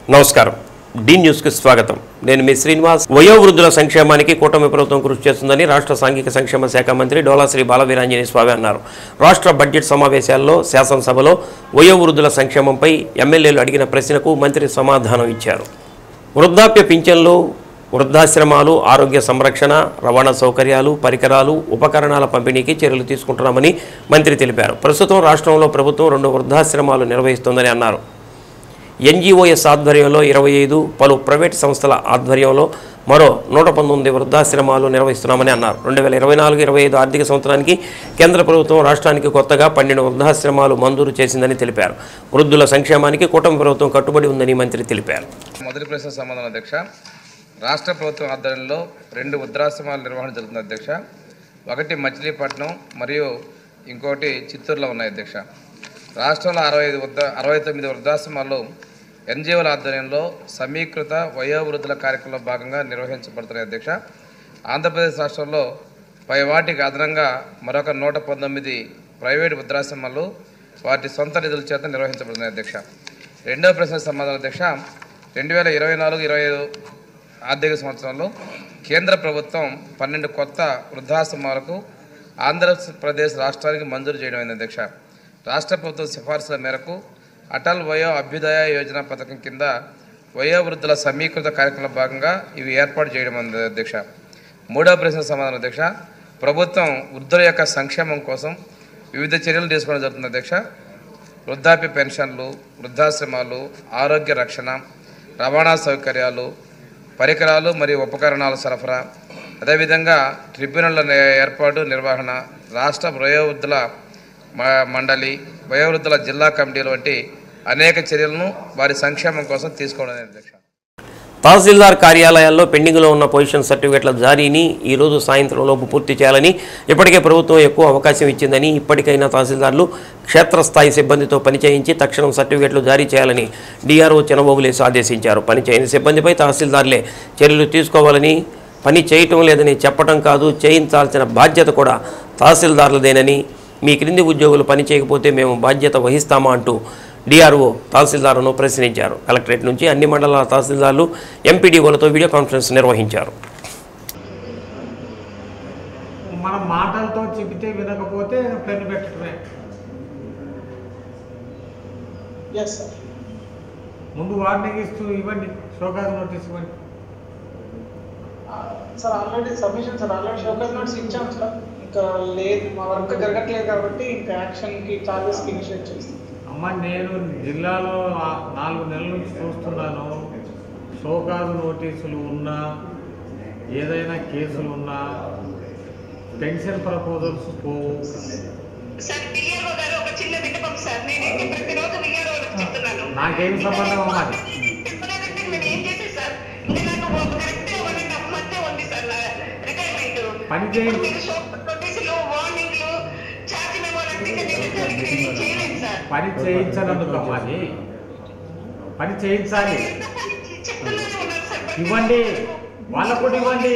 నమస్కారం D news కి స్వాగతం నేను మీ శ్రీనివాస్ వయోవృద్ధుల సంక్షేమానికి కూటమి ప్రభుత్వం కృషి చేస్తుందని రాష్ట్ర సాంఘిక సంక్షేమ శాఖ మంత్రి డోలాశ్రీ బాలవీరాంజనేయ స్వామి అన్నారు రాష్ట్ర బడ్జెట్ సమావేశాల్లో శాసనసభలో వయోవృద్ధుల సంక్షేమంపై ఎమ్మెల్యేలు అడిగిన ప్రశ్నకు మంత్రి సమాధానం ఇచ్చారు వృద్ధాప్య పింఛన్లు వృద్ధాశ్రమాలు ఆరోగ్య సంరక్షణ రవాణా సౌకర్యాలు పరికరాలు ఉపకరణాల పంపిణీకి చర్యలు తీసుకుంటున్నామని మంత్రి తెలిపారు ప్రస్తుతం రాష్ట్రంలో ప్రభుత్వం 2 వృద్ధాశ్రమాలు నిర్వహిస్తోందని అన్నారు ఎన్జీఓఎస్ ఆధ్వర్యంలో 25 పలు ప్రైవేట్ సంస్థల ఆధ్వర్యంలో మరో 119 వృద్ధాశ్రమాలు నిర్వహిస్తున్నామని అన్నారు 2024-25 ఆర్థిక సంవత్సరానికి కేంద్ర ప్రభుత్వం రాష్ట్రానికి కొత్తగా 12 వృద్ధాశ్రమాలు మంజూరు చేసిందని తెలిపారు వృద్ధుల సంక్షేమానికి కూటమి ప్రభుత్వం కట్టుబడి ఉందని మంత్రి తెలిపారు మొదటి ప్రశ్న సమాధానం అధ్యక్ష రాష్ట్ర ప్రభుత్వం ఆధ్వర్యంలో 2 వృద్ధాశ్రమాల నిర్వహణ జరుగుతుంది అధ్యక్ష ఒకటి మచిలీపట్నం మరియు ఇంకోటి చిత్తూరులో ఉన్నాయి అధ్యక్ష రాష్ట్రంలో 69 వృద్ధాశ్రమాలు ఎన్జీఓల ఆధ్వర్యంలో సమీకృత వయోవృద్ధుల కార్యక్రమంలో భాగంగా నిర్వహించబడుతున్నాయి అధ్యక్ష ఆంధ్రప్రదేశ్ రాష్ట్రంలో పై వాటికి అదనంగా మరొక 119 ప్రైవేటు వృద్ధాశ్రమాలు వాటి సొంత నిధుల చేత నిర్వహించబడుతున్నాయి అధ్యక్ష రెండవ ప్రశ్న సమాధానం అధ్యక్ష 2024-25 ఆర్థిక సంవత్సరంలో కేంద్ర ప్రభుత్వం 12 కొత్త వృద్ధాశ్రమాలకు ఆంధ్రప్రదేశ్ రాష్ట్రానికి మంజూరు చేయడం అధ్యక్ష రాష్ట్ర ప్రభుత్వం సిఫార్సుల మేరకు అటల్ వయో అభ్యుదయ యోజన పథకం కింద వయోవృద్ధుల సమీకృత కార్యక్రమంలో భాగంగా ఇవి ఏర్పాటు చేయడం అధ్యక్ష మూడవ ప్రశ్న సమాధానం అధ్యక్ష ప్రభుత్వం వృద్ధుల యొక్క సంక్షేమం కోసం వివిధ చర్యలు తీసుకోవడం జరుగుతుంది అధ్యక్ష వృద్ధాప్య పెన్షన్లు వృద్ధాశ్రమాలు ఆరోగ్య రక్షణ రవాణా సౌకర్యాలు పరికరాలు మరియు ఉపకరణాల సరఫరా అదేవిధంగా ట్రిబ్యునళ్ల ఏర్పాటు నిర్వహణ రాష్ట్ర వయోవృద్ధుల మండలి వయోవృద్ధుల జిల్లా కమిటీలు వంటి అనేక చర్యలను వారి సంక్షేమం కోసం తీసుకోవడం అధ్యక్ష తహసీల్దార్ కార్యాలయాల్లో పెండింగ్లో ఉన్న పొజిషన్ సర్టిఫికెట్ల జారీని ఈరోజు సాయంత్రంలోపు పూర్తి చేయాలని ఇప్పటికే ప్రభుత్వం ఎక్కువ అవకాశం ఇచ్చిందని ఇప్పటికైనా తహసీల్దార్లు క్షేత్రస్థాయి సిబ్బందితో పనిచేయించి తక్షణం సర్టిఫికెట్లు జారీ చేయాలని డిఆర్ఓ చెనబోగులేసి ఆదేశించారు పనిచేయని సిబ్బందిపై తహసీల్దార్లే చర్యలు తీసుకోవాలని పని చేయటం లేదని చెప్పడం కాదు చేయించాల్సిన బాధ్యత కూడా తహసీల్దార్లదేనని మీ క్రింది ఉద్యోగులు పని చేయకపోతే మేము బాధ్యత వహిస్తామా అంటూ డిఆర్ఓ తహసీల్దార్ను ప్రశ్నించారు కలెక్టరేట్ నుంచి అన్ని మండలాల తహసీల్దార్లు ఎంపీడీఓలతో వీడియో కాన్ఫరెన్స్ నిర్వహించారు మన మాటలతో చెబితే వినకపోతే పెన్ను పెట్టడమే ముందు వార్నింగ్ ఇస్తూ ఇవ్వండి షోకాజ్ నోటీస్ ఇవ్వండి sir already submission sir already show cause notice ఇచ్చాం సార్ ఇంకా లేదు మా వర్క్ జరగట్లేదు కాబట్టి ఇంకా యాక్షన్కి చార్జెస్కి ఇనిషియేట్ చేస్తాం అమ్మ నేను జిల్లాలో 4 నెలల నుంచి చూస్తున్నాను షోకాజ్ నోటీసులు ఉన్నా ఏదైనా కేసులు ఉన్నా పెన్షన్ ప్రపోజల్స్ పోవు నాకేం సంబంధం అమ్మాది పని చేయండి పని చేయించనందుకు అమ్మాది పని చేయించాలి ఇవ్వండి వాళ్ళకు కూడా ఇవ్వండి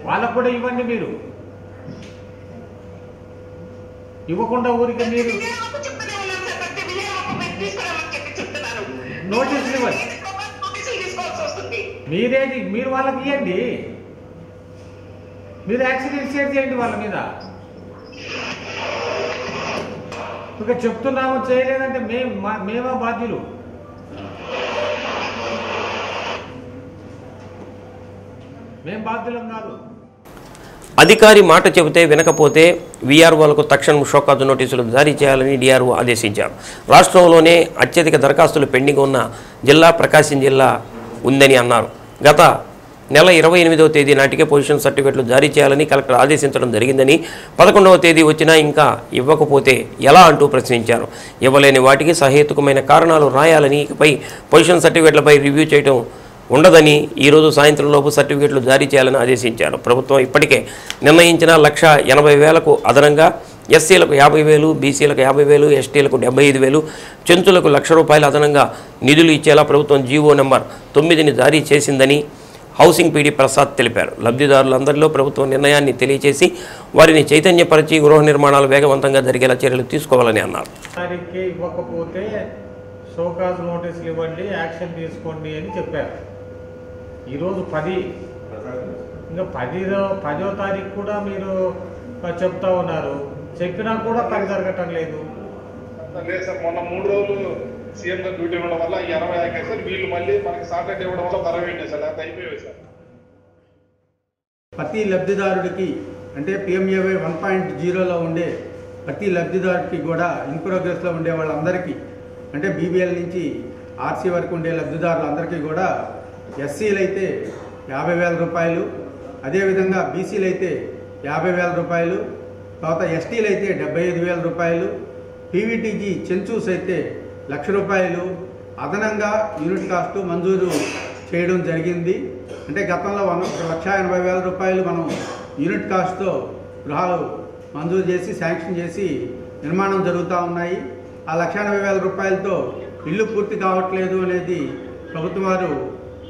వాళ్ళకు కూడా ఇవ్వండి మీరు ఇవ్వకుండా ఊరికి మీరు నోటీసులు ఇవ్వండి మీరు వాళ్ళకి ఇవ్వండి మీరు యాక్షన్ ఇనిషియేట్ చేయండి వాళ్ళ మీద ఇక చెప్తున్నాము చేయలేదంటే మేమా బాధ్యులు మేం బాధ్యులం కాదు అధికారి మాట చెబితే వినకపోతే వీఆర్ఓలకు తక్షణం షోకాజ్ నోటీసులు జారీ చేయాలని డిఆర్ఓ ఆదేశించారు రాష్ట్రంలోనే అత్యధిక దరఖాస్తులు పెండింగ్ ఉన్న జిల్లా ప్రకాశం జిల్లా ఉందని అన్నారు గత నెల 28వ తేదీ నాటికే పొజిషన్ సర్టిఫికెట్లు జారీ చేయాలని కలెక్టర్ ఆదేశించడం జరిగిందని 11వ తేదీ వచ్చినా ఇంకా ఇవ్వకపోతే ఎలా అంటూ ప్రశ్నించారు ఇవ్వలేని వాటికి సహేతుకమైన కారణాలు రాయాలని ఇకపై పొజిషన్ సర్టిఫికెట్లపై రివ్యూ చేయడం ఉండదని ఈరోజు సాయంత్రంలోపు సర్టిఫికెట్లు జారీ చేయాలని ఆదేశించారు ప్రభుత్వం ఇప్పటికే నిర్ణయించిన 1,80,000కు అదనంగా ఎస్సీలకు 50,000 బీసీలకు 50,000 ఎస్టీలకు 75,000 చెంచులకు ₹1,00,000 అదనంగా నిధులు ఇచ్చేలా ప్రభుత్వం జీవో నెంబర్ 9ని జారీ చేసిందని హౌసింగ్ పీడీ ప్రసాద్ తెలిపారు లబ్ధిదారులందరిలో ప్రభుత్వం నిర్ణయాన్ని తెలియజేసి వారిని చైతన్యపరిచి గృహ నిర్మాణాలు వేగవంతంగా జరిగేలా చర్యలు తీసుకోవాలని అన్నారు షోకాజ్ నోటీసులు ఇవ్వండి, యాక్షన్ తీసుకోండి అని చెప్పారు. ఈరోజు 10, ఇంకా 10వ తారీఖు కూడా మీరు చెప్తా ఉన్నారు. చెప్పినా కూడా పని జరగటం లేదు. లేదు సార్, మొన్న 3 రోజులు సీఎం గారు డ్యూటీ ఇవ్వడం వల్ల 80 ఆగాయి సార్. వీళ్ళు మళ్ళీ మనకి సాటర్డే ఇవ్వడం వల్ల 60 సార్, అది అయిపోయాయి సార్. ప్రతి లబ్ధిదారుడికి అంటే PMAY 1.0లో ఉండే ప్రతి లబ్ధిదారుడికి కూడా ఇన్ ప్రోగ్రెస్లో ఉండే వాళ్ళందరికీ అంటే BBL నుంచి RC వరకు ఉండే లబ్ధిదారులందరికీ కూడా SCలు అయితే 50,000 రూపాయలు, అదేవిధంగా BCలు అయితే 50,000 రూపాయలు, తర్వాత STలు అయితే 75,000 రూపాయలు, PVTG చెంచూస్ అయితే 1,00,000 రూపాయలు అదనంగా యూనిట్ కాస్ట్ మంజూరు చేయడం జరిగింది. అంటే గతంలో 1,80,000 రూపాయలు మనం యూనిట్ కాస్ట్తో గృహాలు మంజూరు చేసి శాంక్షన్ చేసి నిర్మాణం జరుగుతూ ఉన్నాయి. ఆ 1,80,000 రూపాయలతో ఇల్లు పూర్తి కావట్లేదు అనేది ప్రభుత్వం వారు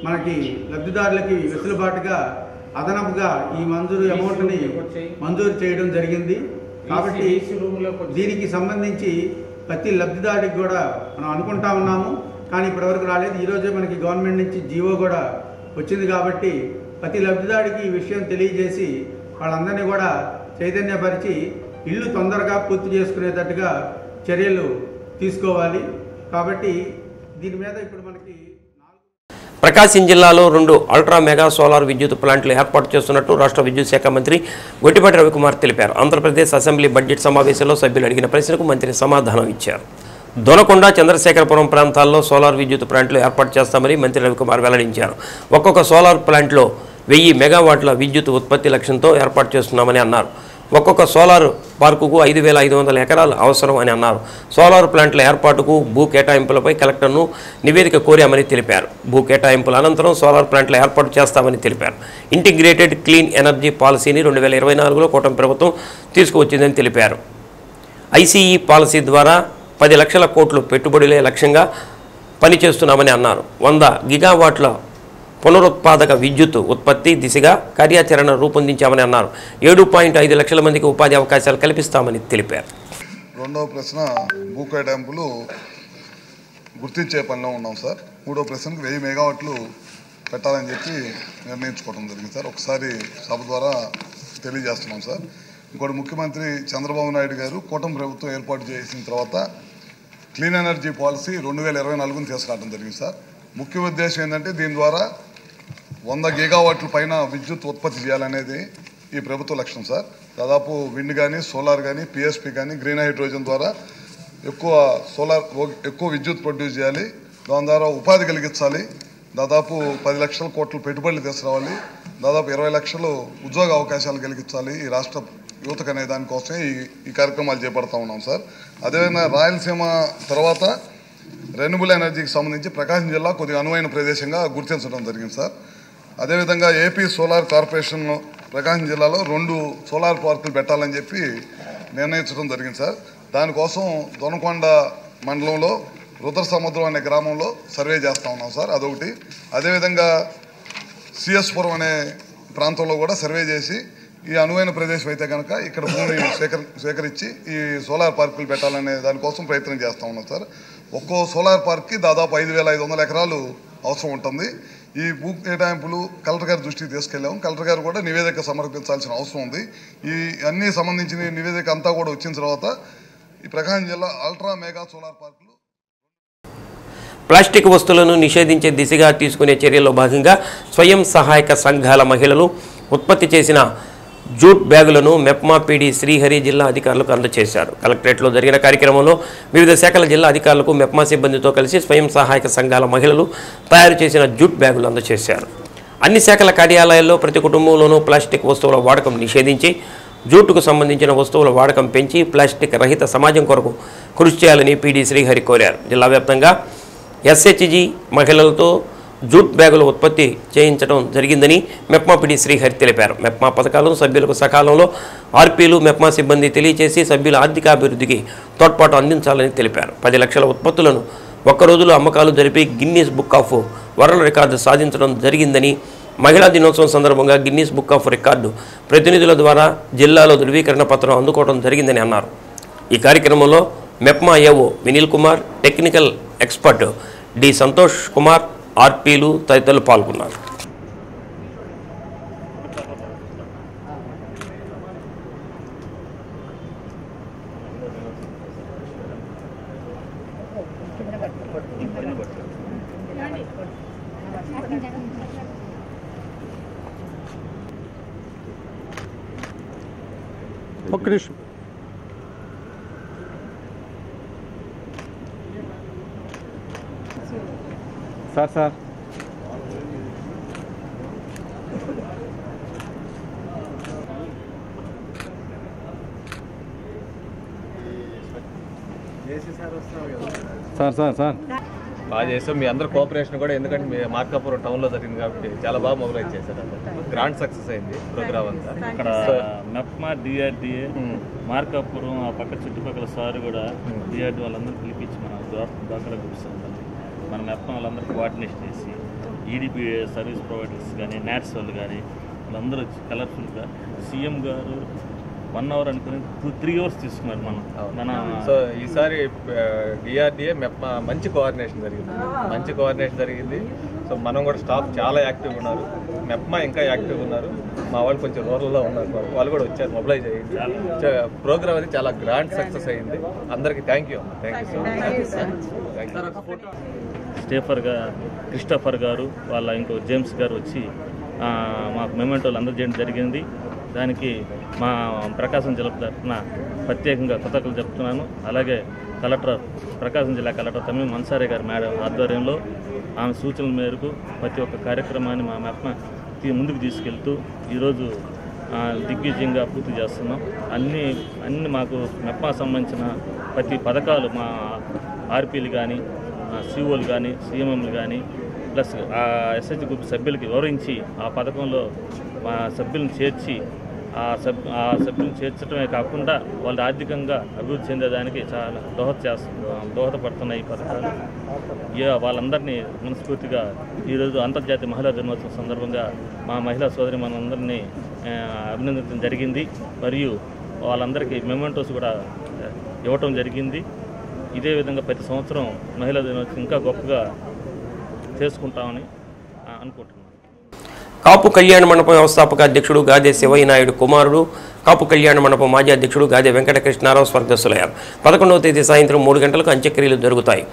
మనకి లబ్ధిదారులకి వెసులుబాటుగా అదనపుగా ఈ మంజూరు అమౌంట్ని మంజూరు చేయడం జరిగింది. కాబట్టి దీనికి సంబంధించి ప్రతి లబ్ధిదారుడికి కూడా మనం అనుకుంటా ఉన్నాము, కానీ ఇప్పటివరకు రాలేదు. ఈరోజే మనకి గవర్నమెంట్ నుంచి జీవో కూడా వచ్చింది కాబట్టి ప్రతి లబ్ధిదారుడికి ఈ విషయం తెలియజేసి వాళ్ళందరినీ కూడా చైతన్యపరిచి ఇల్లు తొందరగా పూర్తి చేసుకునేటట్టుగా చర్యలు తీసుకోవాలి. కాబట్టి దీని మీద ఇప్పుడు మనకి ప్రకాశం జిల్లాలో 2 అల్ట్రా మెగా సోలార్ విద్యుత్ ప్లాంట్లు ఏర్పాటు చేస్తున్నట్టు రాష్ట్ర విద్యుత్ శాఖ మంత్రి గొట్టిపాటి రవికుమార్ తెలిపారు. ఆంధ్రప్రదేశ్ అసెంబ్లీ బడ్జెట్ సమావేశంలో సభ్యులు అడిగిన ప్రశ్నకు మంత్రి సమాధానం ఇచ్చారు. దొనకొండ, చంద్రశేఖరపురం ప్రాంతాల్లో సోలార్ విద్యుత్ ప్లాంట్లు ఏర్పాటు చేస్తామని మంత్రి రవికుమార్ వెల్లడించారు. ఒక్కొక్క సోలార్ ప్లాంట్లో 1000 మెగావాట్ల విద్యుత్ ఉత్పత్తి లక్ష్యంతో ఏర్పాటు చేస్తున్నామని అన్నారు. ఒక్కొక్క సోలార్ పార్కుకు 5,500 ఎకరాలు అవసరం అని అన్నారు. సోలార్ ప్లాంట్ల ఏర్పాటుకు భూ కేటాయింపులపై కలెక్టర్ను నివేదిక కోరామని తెలిపారు. భూ కేటాయింపుల అనంతరం సోలార్ ప్లాంట్ల ఏర్పాటు చేస్తామని తెలిపారు. ఇంటిగ్రేటెడ్ క్లీన్ ఎనర్జీ పాలసీని 2024లో కూటమి ప్రభుత్వం తీసుకువచ్చిందని తెలిపారు. ICE పాలసీ ద్వారా 10 లక్షల కోట్లు పెట్టుబడులే లక్ష్యంగా పనిచేస్తున్నామని అన్నారు. 100 గిగావాట్ల పునరుత్పాదక విద్యుత్ ఉత్పత్తి దిశగా కార్యాచరణ రూపొందించామని అన్నారు. 7.5 లక్షల మందికి ఉపాధి అవకాశాలు కల్పిస్తామని తెలిపారు. రెండవ ప్రశ్న భూ కేటాయింపులు గుర్తించే పనిలో ఉన్నాం సార్. మూడో ప్రశ్నకు 1000 మెగావాట్లు పెట్టాలని చెప్పి నిర్ణయించుకోవడం జరిగింది సార్. ఒకసారి సభ ద్వారా తెలియజేస్తున్నాం సార్. ఇంకోటి, ముఖ్యమంత్రి చంద్రబాబు నాయుడు గారు కూటమి ప్రభుత్వం ఏర్పాటు చేసిన తర్వాత క్లీన్ ఎనర్జీ పాలసీ 2024ని తీసుకురావడం జరిగింది సార్. ముఖ్య ఉద్దేశం ఏంటంటే దీని ద్వారా 100 గిగావాట్ల పైన విద్యుత్ ఉత్పత్తి చేయాలనేది ఈ ప్రభుత్వ లక్ష్యం సార్. దాదాపు విండ్ కానీ, సోలార్ కానీ, PSP కానీ, గ్రీన్ హైడ్రోజన్ ద్వారా ఎక్కువ విద్యుత్ ప్రొడ్యూస్ చేయాలి. దాని ద్వారా ఉపాధి కలిగించాలి. దాదాపు 10 లక్షల కోట్ల పెట్టుబడులు తీసుకురావాలి. దాదాపు 20 లక్షలు ఉద్యోగ అవకాశాలు కలిగించాలి ఈ రాష్ట్ర యువతకు అనే దానికోసమే ఈ కార్యక్రమాలు చేపడతా ఉన్నాం సార్. అదేవిధంగా రాయలసీమ తర్వాత రెన్యూబుల్ ఎనర్జీకి సంబంధించి ప్రకాశం జిల్లా కొద్దిగా అనువైన ప్రదేశంగా గుర్తించడం జరిగింది సార్. అదేవిధంగా ఏపీ సోలార్ కార్పొరేషన్ ప్రకాశం జిల్లాలో 2 సోలార్ పార్కులు పెట్టాలని చెప్పి నిర్ణయించడం జరిగింది సార్. దానికోసం దొనకొండ మండలంలో రుద్ర సముద్రం అనే గ్రామంలో సర్వే చేస్తూ ఉన్నాం సార్. అదొకటి. అదేవిధంగా సిఎస్పురం అనే ప్రాంతంలో కూడా సర్వే చేసి ఈ అనువైన ప్రదేశం అయితే కనుక ఇక్కడ భూమి సేకరించి ఈ సోలార్ పార్కులు పెట్టాలనే దానికోసం ప్రయత్నం చేస్తూ ఉన్నాం సార్. ఒక్కో సోలార్ పార్క్కి దాదాపు 5,500 ఎకరాలు అవసరం ఉంటుంది. ఈ భూ కేటాయింపులు కలెక్టర్ గారి దృష్టికి తీసుకెళ్ళాము. కలెక్టర్ గారు కూడా నివేదిక సమర్పించాల్సిన అవసరం ఉంది. ఈ అన్ని సంబంధించిన నివేదిక అంతా కూడా వచ్చిన తర్వాత ఈ ప్రకాశం జిల్లా అల్ట్రా మెగా సోలార్ పార్కులు ప్లాస్టిక్ వస్తువులను నిషేధించే దిశగా తీసుకునే చర్యల్లో భాగంగా స్వయం సహాయక సంఘాల మహిళలు ఉత్పత్తి చేసిన జూట్ బ్యాగులను మెప్మా PD శ్రీహరి జిల్లా అధికారులకు అందజేశారు. కలెక్టరేట్లో జరిగిన కార్యక్రమంలో వివిధ శాఖల జిల్లా అధికారులకు మెప్మా సిబ్బందితో కలిసి స్వయం సహాయక సంఘాల మహిళలు తయారు చేసిన జూట్ బ్యాగులు అందజేశారు. అన్ని శాఖల కార్యాలయాల్లో ప్రతి కుటుంబంలోనూ ప్లాస్టిక్ వస్తువుల వాడకం నిషేధించి జూటుకు సంబంధించిన వస్తువుల వాడకం పెంచి ప్లాస్టిక్ రహిత సమాజం కొరకు కృషి చేయాలని PD శ్రీహరి కోరారు. జిల్లా వ్యాప్తంగా SHG మహిళలతో జూట్ బ్యాగుల ఉత్పత్తి చేయించడం జరిగిందని మెప్మా PD శ్రీహరి తెలిపారు. మెప్మా పథకాలను సభ్యులకు సకాలంలో RPలు మెప్మా సిబ్బంది తెలియచేసి సభ్యుల ఆర్థికాభివృద్ధికి తోడ్పాటు అందించాలని తెలిపారు. 10 లక్షల ఉత్పత్తులను ఒక్క రోజులో అమ్మకాలు జరిపి Guinness book of world record సాధించడం జరిగిందని, మహిళా దినోత్సవం సందర్భంగా గిన్నీస్ బుక్ ఆఫ్ రికార్డు ప్రతినిధుల ద్వారా జిల్లాలో ధృవీకరణ పత్రం అందుకోవడం జరిగిందని అన్నారు. ఈ కార్యక్రమంలో MEPMA AO Vinil Kumar, technical expert D Santosh Kumar, ఆర్పీలు తదితరులు పాల్గొన్నారు. ఒక్క నిమిషం. సార్ బాగా చేసాం. మీ అందరు కోఆపరేషన్ కూడా, ఎందుకంటే మీ మార్కాపురం టౌన్లో జరిగింది కాబట్టి చాలా బాగా మొబైలైజ్ చేశారు. గ్రాండ్ సక్సెస్ అయింది ప్రోగ్రామ్ అంతా. ఇక్కడ మెప్మా, డిఆర్డిఏ, మార్కాపురం ఆ పక్క చుట్టుపక్కల సార్ కూడా డిఆర్డి వాళ్ళందరూ పిలిపించి మన డాక్టర్ గ్రూప్స్ మన మెప్మా వాళ్ళందరూ కోఆర్డినేషన్ చేసి ఈడీపీ సర్వీస్ ప్రొవైడర్స్ కానీ నాట్స్ వాళ్ళు కానీ వాళ్ళందరూ వచ్చి కలర్ఫుల్గా సీఎం గారు 1 hour అనుకుని 3 hours తీసుకున్నారు మన. సో ఈసారి డిఆర్డిఏ మెప్మా మంచి కోఆర్డినేషన్ జరిగింది. సో మనం కూడా స్టాఫ్ చాలా యాక్టివ్గా ఉన్నారు. మెప్మా ఇంకా యాక్టివ్గా ఉన్నారు. మా వాళ్ళు కొంచెం రూరల్లో ఉన్నారు, వాళ్ళు కూడా వచ్చారు, మొబిలైజ్ అయ్యింది. ప్రోగ్రామ్ అది చాలా గ్రాండ్ సక్సెస్ అయింది. అందరికీ thank you so much. Christopher గారు వాళ్ళ ఇంకో జేమ్స్ గారు వచ్చి మాకు మెమెంటోలు అందజేయడం జరిగింది. దానికి మా ప్రకాశం జిల్లా తరఫున ప్రత్యేకంగా కృతజ్ఞతలు చెప్తున్నాను. అలాగే ప్రకాశం జిల్లా కలెక్టర్ తమీం అన్సారీ గారి మేడం ఆధ్వర్యంలో ఆమె సూచనల మేరకు ప్రతి ఒక్క కార్యక్రమాన్ని మా మెప్మా ముందుకు తీసుకెళ్తూ ఈరోజు దిగ్విజయంగా పూర్తి చేస్తున్నాం. అన్ని మాకు మెప్మా సంబంధించిన ప్రతి పథకాలు మా ఆర్పీలు కానీ, సిఓలు కానీ, సిఎంఎంలు కానీ, ప్లస్ ఎస్హెచ్ గ్రూప్ సభ్యులకి వివరించి ఆ పథకంలో మా సభ్యులను చేర్చి ఆ సభ్యులను చేర్చడమే కాకుండా వాళ్ళు ఆర్థికంగా అభివృద్ధి చెందేదానికి చాలా దోహదపడుతున్నాయి ఈ పథకాలు. వాళ్ళందరినీ మనస్ఫూర్తిగా ఈరోజు అంతర్జాతీయ మహిళా దినోత్సవం సందర్భంగా మా మహిళా సోదరి మనందరినీ అభినందించడం జరిగింది. మరియు వాళ్ళందరికీ మెమెంటోస్ కూడా ఇవ్వటం జరిగింది. ఇదే విధంగా ప్రతి సంవత్సరం మహిళా దినోత్సవం ఇంకా గొప్పగా చేసుకుంటామని అనుకుంటున్నాను. కాపు కళ్యాణ మండపం వ్యవస్థాపక అధ్యక్షుడు గాదే శివయ్య నాయుడు కుమారుడు, కాపు కళ్యాణ మండపం మాజీ అధ్యక్షుడు గాదే వెంకటకృష్ణారావు స్వర్గస్థులయ్యారు. 11వ తేదీ సాయంత్రం 3 గంటలకు అంత్యక్రియలు జరుగుతాయి.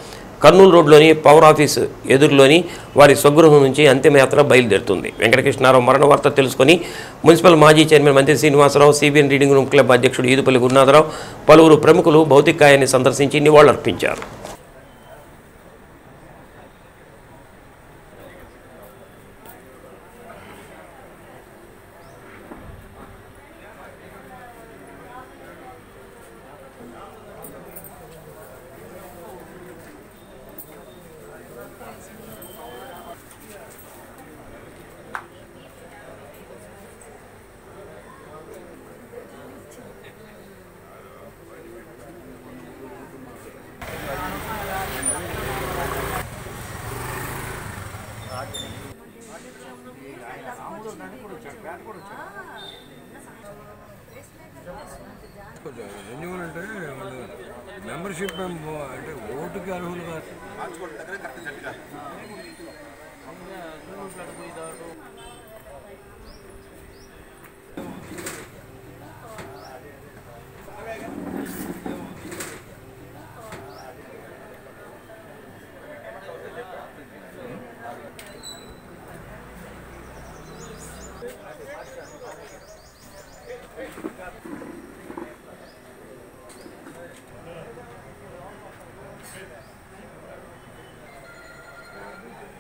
కర్నూలు రోడ్లోని పవర్ ఆఫీసు ఎదురులోని వారి స్వగృహం నుంచి అంతిమయాత్ర బయలుదేరుతుంది. వెంకటకృష్ణారావు మరణ వార్త తెలుసుకుని మున్సిపల్ మాజీ చైర్మన్ మంత్రి Srinivasarao, CBN reading room club అధ్యక్షుడు ఈదుపల్లి గురునాథరావు, పలువురు ప్రముఖులు భౌతికాయాన్ని సందర్శించి నివాళులర్పించారు. ఎందుకంటే మెంబర్షిప్ అంటే ఓటుకి అర్హులుగా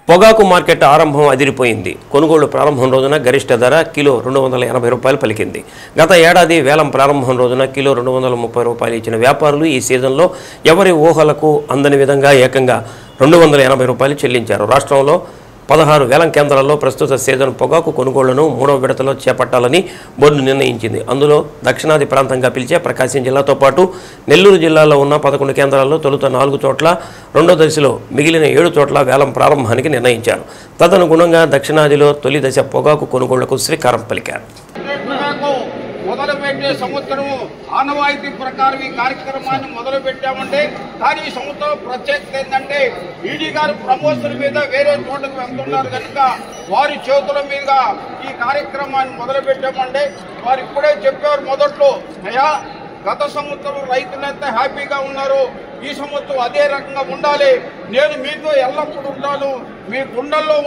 పొగాకు మార్కెట్ ఆరంభం అదిరిపోయింది. కొనుగోలు ప్రారంభం రోజున గరిష్ట ధర కిలో 280 రూపాయలు పలికింది. గత ఏడాది వేలం ప్రారంభం రోజున కిలో 230 రూపాయలు ఇచ్చిన వ్యాపారులు ఈ సీజన్లో ఎవరి ఊహలకు అందని విధంగా ఏకంగా 280 రూపాయలు చెల్లించారు. రాష్ట్రంలో 16 వేలం కేంద్రాల్లో ప్రస్తుత సీజన్ పొగాకు కొనుగోళ్లను 3వ విడతలో చేపట్టాలని బోర్డు నిర్ణయించింది. అందులో దక్షిణాది ప్రాంతంగా పిలిచే ప్రకాశం జిల్లాతో పాటు నెల్లూరు జిల్లాలో ఉన్న 11 కేంద్రాల్లో తొలుత 4 చోట్ల, రెండో దశలో మిగిలిన 7 చోట్ల వేలం ప్రారంభానికి నిర్ణయించారు. తదనుగుణంగా దక్షిణాదిలో తొలి దశ పొగాకు కొనుగోళ్లకు శ్రీకారం పలికారు. ప్రతి సంవత్సరము ఆనవాయితీ ప్రకారం ఈ కార్యక్రమాన్ని మొదలు పెట్టామంటే, కానీ ఈ సంవత్సరం ప్రత్యేకత ఏంటంటే ఈడీ గారు ప్రమోషన్ మీద వేరే చోటకు వెళ్తున్నారు కనుక వారి చేతుల మీద ఈ కార్యక్రమాన్ని మొదలు పెట్టామంటే, వారు ఇప్పుడే చెప్పారు మొదట్లో, అయ్యా గత సంవత్సరం రైతులంతా హ్యాపీగా ఉన్నారు, ఈ సంవత్సరం అదే రకంగా ఉండాలి, నేను మీతో ఎల్లప్పుడూ ఉంటాను, మీ గుండెల్లో.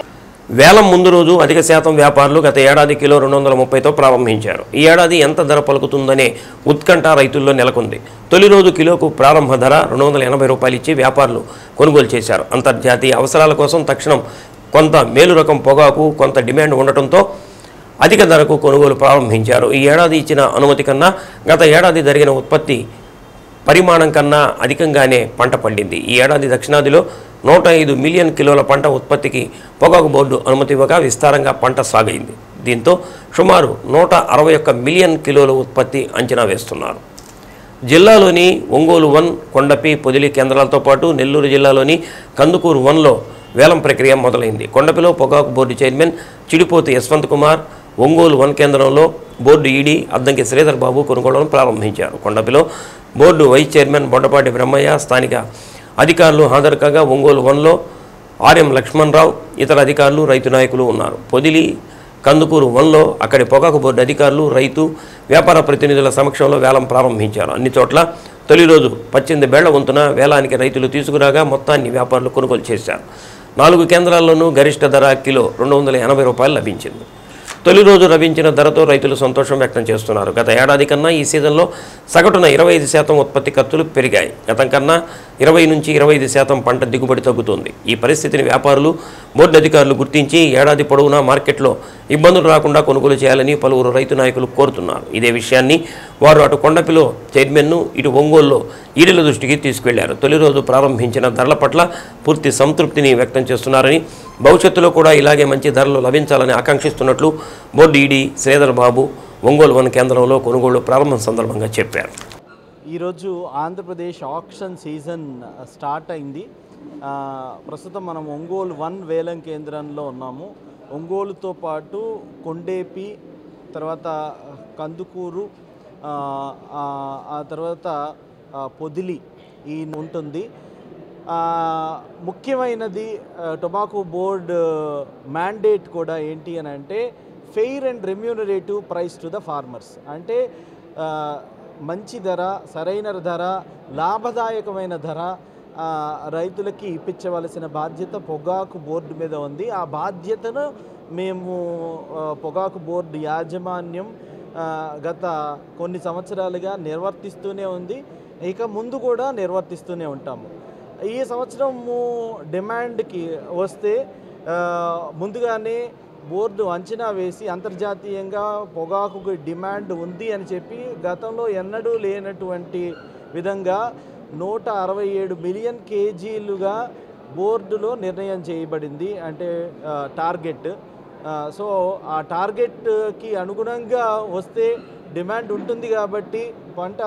వేలం ముందు రోజు అధిక శాతం వ్యాపారులు గత ఏడాది కిలో 230తో ప్రారంభించారు. ఈ ఏడాది ఎంత ధర పలుకుతుందనే ఉత్కంఠ రైతుల్లో నెలకొంది. తొలి రోజు కిలోకు ప్రారంభ ధర 280 రూపాయలు ఇచ్చి వ్యాపారులు కొనుగోలు చేశారు. అంతర్జాతీయ అవసరాల కోసం తక్షణం కొంత మేలు రకం పొగాకు కొంత డిమాండ్ ఉండటంతో అధిక ధరకు కొనుగోలు ప్రారంభించారు. ఈ ఏడాది ఇచ్చిన అనుమతి కన్నా గత ఏడాది జరిగిన ఉత్పత్తి పరిమాణం కన్నా అధికంగానే పంట పండింది. ఈ ఏడాది దక్షిణాదిలో 105 మిలియన్ కిలోల పంట ఉత్పత్తికి పొగాకు బోర్డు అనుమతి ఇవ్వగా విస్తారంగా పంట సాగైంది. దీంతో సుమారు 161 మిలియన్ కిలోల ఉత్పత్తి అంచనా వేస్తున్నారు. జిల్లాలోని ఒంగోలు 1, కొండపి, పొదిలి కేంద్రాలతో పాటు నెల్లూరు జిల్లాలోని కందుకూరు 1లో వేలం ప్రక్రియ మొదలైంది. కొండపిలో పొగాకు బోర్డు చైర్మన్ చిడిపోతు యశ్వంత్ కుమార్, ఒంగోలు 1 కేంద్రంలో బోర్డు ఈడీ అద్దంకి శ్రీధర్ బాబు కొనుగోలును ప్రారంభించారు. కొండపిలో బోర్డు వైస్ చైర్మన్ బొండపాటి బ్రహ్మయ్య, స్థానిక అధికారులు హాజరు కాగా ఒంగోలు 1లో ఆర్ఎం లక్ష్మణరావు, ఇతర అధికారులు, రైతు నాయకులు ఉన్నారు. పొదిలి, కందుకూరు 1లో అక్కడి పొగాకు బోర్డు అధికారులు, రైతు, వ్యాపార ప్రతినిధుల సమక్షంలో వేలం ప్రారంభించారు. అన్ని చోట్ల తొలి రోజు 18 బేళ్ల వంతున వేలానికి రైతులు తీసుకురాగా మొత్తాన్ని వ్యాపారులు కొనుగోలు చేశారు. 4 కేంద్రాల్లోనూ గరిష్ట ధర కిలో 280 రూపాయలు లభించింది. తొలి రోజు లభించిన ధరతో రైతులు సంతోషం వ్యక్తం చేస్తున్నారు. గత ఏడాది కన్నా ఈ సీజన్లో సగటున 25% ఉత్పత్తి ఖర్చులు పెరిగాయి. గతం కన్నా 20 నుంచి 25% పంట దిగుబడి తగ్గుతుంది. ఈ పరిస్థితిని వ్యాపారులు, బోర్డు అధికారులు గుర్తించి ఏడాది పొడవునా మార్కెట్లో ఇబ్బందులు రాకుండా కొనుగోలు చేయాలని పలువురు రైతు నాయకులు కోరుతున్నారు. ఇదే విషయాన్ని వారు అటు కొండపిలో చైర్మన్ను, ఇటు ఒంగోలులో ఈడీల దృష్టికి తీసుకెళ్లారు. తొలి రోజు ప్రారంభించిన ధరల పట్ల పూర్తి సంతృప్తిని వ్యక్తం చేస్తున్నారని, భవిష్యత్తులో కూడా ఇలాగే మంచి ధరలు లభించాలని ఆకాంక్షిస్తున్నట్లు బోర్డు ఈడీ శ్రీధర్ బాబు ఒంగోలు 1 కేంద్రంలో కొనుగోలు ప్రారంభం సందర్భంగా చెప్పారు. ఈరోజు ఆంధ్రప్రదేశ్ ఆక్షన్ సీజన్ స్టార్ట్ అయింది. ప్రస్తుతం మనం ఒంగోలు 1 వేలం కేంద్రంలో ఉన్నాము. ఒంగోలుతో పాటు కొండేపి, తర్వాత కందుకూరు, ఆ తర్వాత పొదిలి ఈ ఉంటుంది. ముఖ్యమైనది టొబాకో బోర్డు మ్యాండేట్ కూడా ఏంటి అని అంటే fair and remunerative price to the farmers. అంటే మంచి ధర, సరైన ధర, లాభదాయకమైన ధర రైతులకి ఇప్పించవలసిన బాధ్యత పొగాకు బోర్డు మీద ఉంది. ఆ బాధ్యతను మేము పొగాకు బోర్డు యాజమాన్యం గత కొన్ని సంవత్సరాలుగా నిర్వర్తిస్తూనే ఉంది, ఇక ముందు కూడా నిర్వర్తిస్తూనే ఉంటాము. ఈ సంవత్సరము డిమాండ్కి వస్తే ముందుగానే బోర్డు అంచనా వేసి అంతర్జాతీయంగా పొగాకు డిమాండ్ ఉంది అని చెప్పి గతంలో ఎన్నడూ లేనటువంటి విధంగా 167 మిలియన్ కేజీలుగా బోర్డులో నిర్ణయం చేయబడింది, అంటే టార్గెట్. సో ఆ టార్గెట్కి అనుగుణంగా వస్తే డిమాండ్ ఉంటుంది కాబట్టి, పంట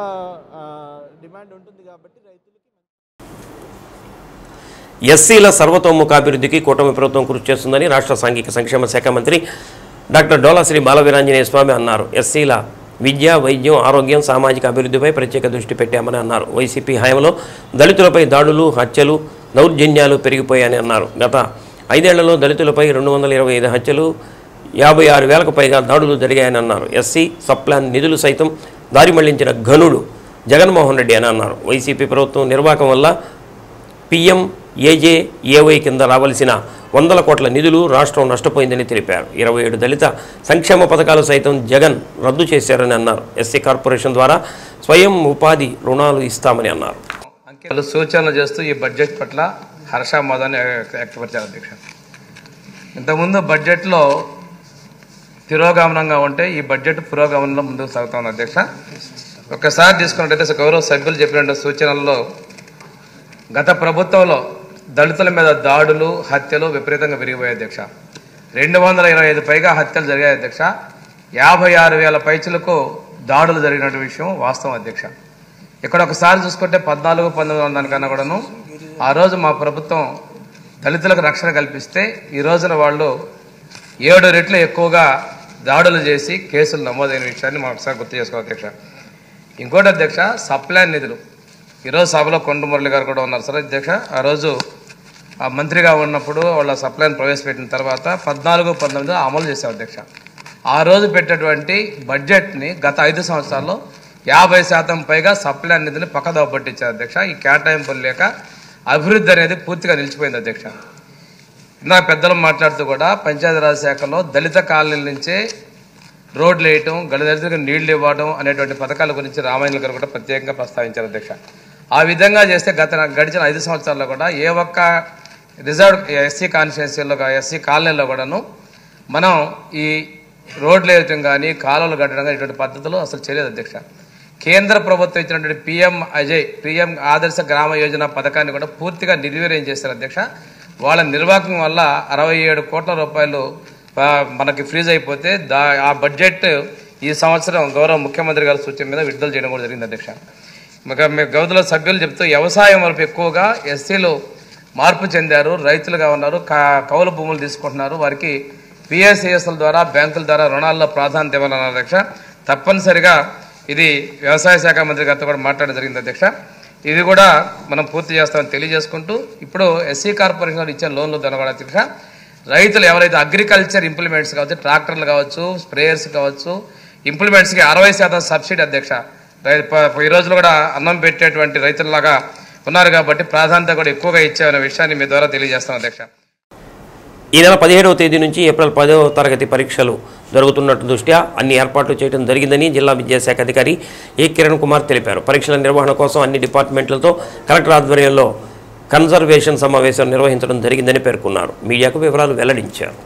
డిమాండ్ ఉంటుంది కాబట్టి రైతులకి. ఎస్సీల సర్వతోముఖాభివృద్ధికి కూటమి ప్రభుత్వం కృషి చేస్తుందని రాష్ట్ర సాంఘిక సంక్షేమ శాఖ మంత్రి డాక్టర్ డోలాశ్రీ బాలవీరాంజనేయ స్వామి అన్నారు. ఎస్సీల విద్య, వైద్యం, ఆరోగ్యం, సామాజిక అభివృద్ధిపై ప్రత్యేక దృష్టి పెట్టామని అన్నారు. వైసీపీ హయాంలో దళితులపై దాడులు, హత్యలు, దౌర్జన్యాలు పెరిగిపోయాయని అన్నారు. గత 5 ఏళ్లలో దళితులపై 225 హత్యలు, 56,000కు పైగా దాడులు జరిగాయని అన్నారు. ఎస్సీ సప్లాన్ నిధులు సైతం దారి మళ్లించిన ఘనుడు జగన్మోహన్ రెడ్డి అని అన్నారు. వైసీపీ ప్రభుత్వం నిర్వాహకం వల్ల PMAJAY కింద రావాల్సిన 100 కోట్ల నిధులు రాష్ట్రం నష్టపోయిందని తెలిపారు. 27 దళిత సంక్షేమ పథకాలు సైతం జగన్ రద్దు చేశారని అన్నారు. ఎస్సీ కార్పొరేషన్ ద్వారా స్వయం ఉపాధి రుణాలు ఇస్తామని అన్నారు. సూచనలు చేస్తూ ఈ బడ్జెట్ పట్ల హర్షామోదాన్ని వ్యక్తపరిచారు అధ్యక్ష. ఇంతకుముందు బడ్జెట్లో తిరోగమనంగా ఉంటే ఈ బడ్జెట్ పురోగమనంలో ముందుకు సాగుతుంది అధ్యక్ష. ఒక్కసారి తీసుకున్నట్టయితే గౌరవ సభ్యులు చెప్పిన సూచనల్లో గత ప్రభుత్వంలో దళితుల మీద దాడులు, హత్యలు విపరీతంగా పెరిగిపోయాయి అధ్యక్ష. 225 పైగా హత్యలు జరిగాయి అధ్యక్ష. 56,000 పైచులకు దాడులు జరిగినటువంటి విషయం వాస్తవం అధ్యక్ష. ఇక్కడ ఒకసారి చూసుకుంటే 14-19 కన్నా కూడాను ఆ రోజు మా ప్రభుత్వం దళితులకు రక్షణ కల్పిస్తే ఈ రోజున వాళ్ళు 7 రెట్లు ఎక్కువగా దాడులు చేసి కేసులు నమోదైన విషయాన్ని మనం ఒకసారి గుర్తు చేసుకోవాలి అధ్యక్ష. ఇంకోటి అధ్యక్ష, సప్లై నిధులు ఈరోజు సభలో కొండ మురళి గారు కూడా ఉన్నారు సార్ అధ్యక్ష. ఆ రోజు ఆ మంత్రిగా ఉన్నప్పుడు వాళ్ళ సప్లైని ప్రవేశపెట్టిన తర్వాత 14-19 అమలు చేశారు అధ్యక్ష. ఆ రోజు పెట్టేటువంటి బడ్జెట్ని గత 5 సంవత్సరాల్లో 50% పైగా సప్లై నిధులు పక్కదోవ పట్టించారు అధ్యక్ష. ఈ కేటాయింపులు లేక అభివృద్ధి అనేది పూర్తిగా నిలిచిపోయింది అధ్యక్ష. ఇందాక పెద్దలు మాట్లాడుతూ కూడా పంచాయతీరాజ్ శాఖలో దళిత కాలనీల నుంచే రోడ్లు వేయటం, దళితులకు నీళ్లు ఇవ్వడం అనేటువంటి పథకాల గురించి రామాయణ గారు కూడా ప్రత్యేకంగా ప్రస్తావించారు అధ్యక్ష. ఆ విధంగా చేస్తే గడిచిన 5 సంవత్సరాల్లో కూడా ఏ ఒక్క రిజర్వ్ ఎస్సీ కాన్స్టిట్యున్సీలో ఎస్సీ కాలనీలో కూడాను మనం ఈ రోడ్లు వేయటం కానీ కాలువలు కట్టడం కానీ ఇటువంటి పద్ధతులు అసలు చేయలేదు అధ్యక్ష. కేంద్ర ప్రభుత్వం ఇచ్చినటువంటి పిఎం ఆదర్శ గ్రామ యోజన పథకాన్ని కూడా పూర్తిగా నిర్వీర్యం చేశారు అధ్యక్ష. వాళ్ళ నిర్వాహకం వల్ల 67 కోట్ల రూపాయలు మనకి ఫ్రీజ్ అయిపోతే ఆ బడ్జెట్ ఈ సంవత్సరం గౌరవ ముఖ్యమంత్రి గారి సూచన మీద విడుదల చేయడం కూడా జరిగింది అధ్యక్ష. గౌరవ సభ్యులు చెప్తూ వ్యవసాయం వైపు ఎక్కువగా ఎస్సీలు మార్పు చెందారు, రైతులుగా ఉన్నారు, కౌలు భూములు తీసుకుంటున్నారు, వారికి పిఎస్సిఎస్ల ద్వారా బ్యాంకుల ద్వారా రుణాల్లో ప్రాధాన్యత ఇవ్వాలన్నారు అధ్యక్ష. తప్పనిసరిగా ఇది వ్యవసాయ శాఖ మంత్రి గారితో కూడా మాట్లాడడం జరిగింది అధ్యక్ష. ఇది కూడా మనం పూర్తి చేస్తామని తెలియజేసుకుంటూ ఇప్పుడు ఎస్సీ కార్పొరేషన్ ఇచ్చిన లోన్లు ద్వారా అధ్యక్ష రైతులు ఎవరైతే అగ్రికల్చర్ ఇంప్లిమెంట్స్ కావచ్చు, ట్రాక్టర్లు కావచ్చు, స్ప్రేయర్స్ కావచ్చు, ఇంప్లిమెంట్స్కి 60% సబ్సిడీ అధ్యక్ష. ఈ రోజులు కూడా అన్నం పెట్టేటువంటి రైతుల్లాగా ఉన్నారు కాబట్టి ప్రాధాన్యత కూడా ఎక్కువగా ఇచ్చామనే విషయాన్ని మీ ద్వారా తెలియజేస్తాం అధ్యక్ష. ఈ నెల 17వ తేదీ నుంచి ఏప్రిల్ 10వ తరగతి పరీక్షలు జరుగుతున్నట్టు దృష్ట్యా అన్ని ఏర్పాట్లు చేయడం జరిగిందని జిల్లా విద్యాశాఖ అధికారి ఏ కిరణ్ కుమార్ తెలిపారు. పరీక్షల నిర్వహణ కోసం అన్ని డిపార్ట్మెంట్లతో కలెక్టర్ ఆధ్వర్యంలో కన్సర్వేషన్ సమావేశం నిర్వహించడం జరిగిందని పేర్కొన్నారు. మీడియాకు వివరాలు వెల్లడించారు.